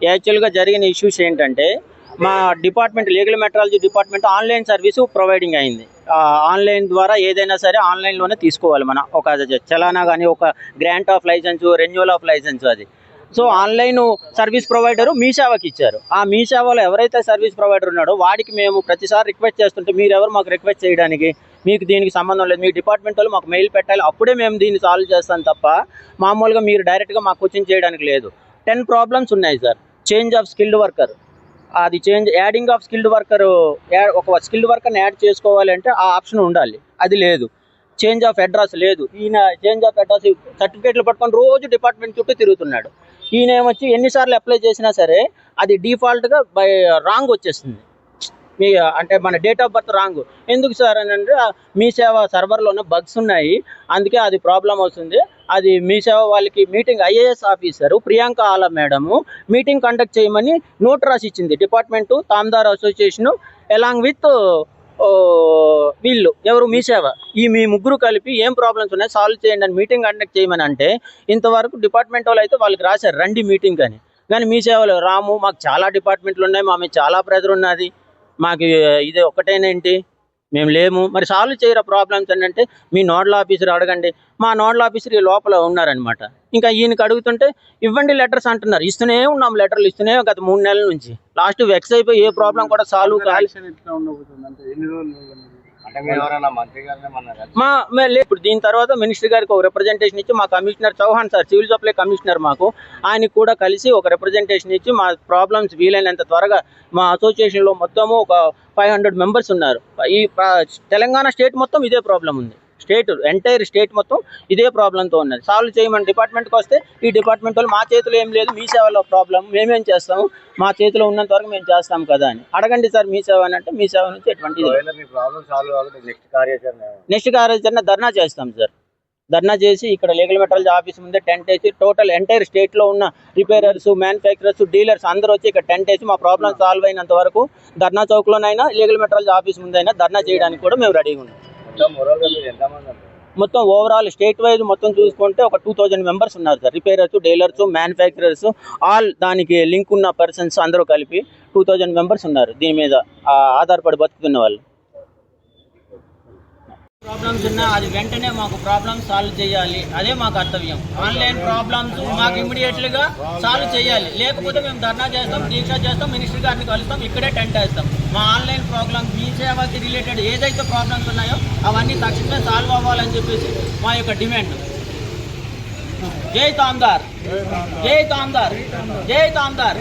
యాక్చువల్గా జరిగిన ఇష్యూస్ ఏంటంటే మా department legal metrology department online service providing అయింది. ఆన్లైన్ ద్వారా ఏదైనా సరే ఆన్లైన్లోనే తీసుకోవాలి. మన ఒక చలానా కానీ ఒక grant of licence, renewal of licence అది. సో ఆన్లైన్ సర్వీస్ ప్రొవైడరు మీ సేవకి ఇచ్చారు. ఆ మీ సేవలో ఎవరైతే సర్వీస్ ప్రొవైడర్ ఉన్నాడో వాడికి మేము ప్రతిసారి రిక్వెస్ట్ చేస్తుంటే మీరెవరు మాకు రిక్వెస్ట్ చేయడానికి, మీకు దీనికి సంబంధం లేదు, మీ డిపార్ట్మెంట్ వాళ్ళు మాకు మెయిల్ పెట్టాలి, అప్పుడే మేము దీన్ని సాల్వ్ చేస్తాం తప్ప మామూలుగా మీరు డైరెక్ట్గా మాకు క్వశ్చన్ చేయడానికి లేదు. 10 ప్రాబ్లమ్స్ ఉన్నాయి sir. Change of skilled worker, అది యాడింగ్ ఆఫ్ స్కిల్డ్ వర్కర్, ఒక స్కిల్డ్ వర్కర్ని యాడ్ చేసుకోవాలి అంటే ఆ ఆప్షన్ ఉండాలి, అది లేదు. చేంజ్ ఆఫ్ అడ్రస్ లేదు. ఈయన చేంజ్ ఆఫ్ అడ్రస్ సర్టిఫికేట్లు పట్టుకొని రోజు డిపార్ట్మెంట్ చుట్టూ తిరుగుతున్నాడు. ఈయన ఏమొచ్చి ఎన్నిసార్లు అప్లై చేసినా సరే అది డిఫాల్ట్గా రాంగ్ వచ్చేస్తుంది. మీ అంటే మన డేట్ ఆఫ్ బర్త్ రాంగ్. ఎందుకు సార్ అని అంటే మీ సేవ సర్వర్లోనే బగ్స్ ఉన్నాయి, అందుకే అది ప్రాబ్లం వస్తుంది. అది మీ సేవ వాళ్ళకి మీటింగ్ ఐఏఎస్ ఆఫీసరు ప్రియాంక ఆలా మేడము మీటింగ్ కండక్ట్ చేయమని నోట్ రాసి ఇచ్చింది. డిపార్ట్మెంటు, తాందార్ అసోసియేషను ఎలాంగ్ విత్ వీళ్ళు ఎవరు మీ సేవ, ఈ మీ ముగ్గురు కలిపి ఏం ప్రాబ్లమ్స్ ఉన్నాయి సాల్వ్ చేయండి అని మీటింగ్ కండక్ట్ చేయమని అంటే ఇంతవరకు డిపార్ట్మెంట్ వాళ్ళు అయితే వాళ్ళకి రాశారు రండి మీటింగ్ అని. కానీ మీ సేవలు రాము, మాకు చాలా డిపార్ట్మెంట్లు ఉన్నాయి, మా మీద చాలా ప్రెజర్ ఉన్నది, మాకు ఇది ఒక్కటేనేంటి, మేము లేము, మరి సాల్వ్ చేయరా ప్రాబ్లమ్స్ అని అంటే మీ నోడల్ ఆఫీసర్ అడగండి. మా నోడల్ ఆఫీసర్ ఈ లోపల ఉన్నారనమాట. ఇంకా ఈయనకి అడుగుతుంటే ఇవ్వండి లెటర్స్ అంటున్నారు. ఇస్తూనే ఉన్నాం లెటర్లు, ఇస్తూనే గత 3 నెలల నుంచి. లాస్ట్ వెక్స్ అయిపోయి ఏ ప్రాబ్లం కూడా సాల్వ్ కాదు. ఇప్పుడు దీని తర్వాత మినిస్టర్ గారికి ఒక రిప్రజెంటేషన్ ఇచ్చి మా commissioner Chauhan sir, civil supply commissioner, మాకు ఆయనకి కూడా కలిసి ఒక రిప్రజెంటేషన్ ఇచ్చి మా ప్రాబ్లమ్స్ వీలైనంత త్వరగా, మా అసోసియేషన్లో మొత్తము ఒక 500 మెంబర్స్ ఉన్నారు. ఈ తెలంగాణ స్టేట్ మొత్తం ఇదే ప్రాబ్లం ఉంది. ఎంటైర్ స్టేట్ మొత్తం ఇదే ప్రాబ్లంతో ఉన్నది. సాల్వ్ చేయమని డిపార్ట్మెంట్కి వస్తే ఈ డిపార్ట్మెంట్ వాళ్ళు మా చేతిలో ఏం లేదు, మీ సేవలో ప్రాబ్లం, మేమేం చేస్తాము, మా చేతిలో ఉన్నంత వరకు మేము చేస్తాం కదా అని. అడగండి సార్ మీ సేవ అని అంటే మీ సేవ నుంచి ఎటువంటి నెక్స్ట్ కార్యాచరణ ధర్నా చేస్తాం సార్. ధర్నా చేసి ఇక్కడ లీగల్ మెట్రాలజీ ఆఫీస్ ముందే టెంట్ వేసి టోటల్ ఎంటైర్ స్టేట్లో ఉన్న రిపేరర్స్, మ్యానుఫ్యాక్చరర్స్, డీలర్స్ అందరూ వచ్చి ఇక్కడ టెంట్ వేసి మా ప్రాబ్లం సాల్వ్ అయినంత వరకు ధర్నా చౌక్లోనైనా లీగల్ మెట్రాలజీ ఆఫీస్ ముందైనా ధర్నా చేయడానికి కూడా మేము రెడీగా ఉన్నాం. మొత్తం ఓవరాల్ స్టేట్ వైజ్ మొత్తం చూసుకుంటే ఒక 2000 మెంబర్స్ ఉన్నారు sir. Repairers, dealers, manufacturers, all దానికి లింక్ ఉన్న పర్సన్స్ అందరూ కలిపి 2000 మెంబర్స్ ఉన్నారు. దీని మీద ఆధారపడి బతుకుతున్న వాళ్ళు. ప్రాబ్లమ్స్ ఉన్నా అది వెంటనే మాకు ప్రాబ్లమ్స్ సాల్వ్ చేయాలి, అదే మా కర్తవ్యం. ఆన్లైన్ ప్రాబ్లమ్స్ మాకు ఇమ్మీడియట్లీగా సాల్వ్ చేయాలి, లేకపోతే మేము ధర్నా చేస్తాం, దీక్ష చేస్తాం, మినిస్టర్ గారిని కలుస్తాం, ఇక్కడే టెంట్ వేస్తాం. మా ఆన్లైన్ ప్రాబ్లమ్స్, మీ సేవకి రిలేటెడ్ ఏదైతే ప్రాబ్లమ్స్ ఉన్నాయో అవన్నీ తక్షణమే సాల్వ్ అవ్వాలని చెప్పేసి మా యొక్క డిమాండ్. జై తాందార్, జై తాందార్, జై తాందార్.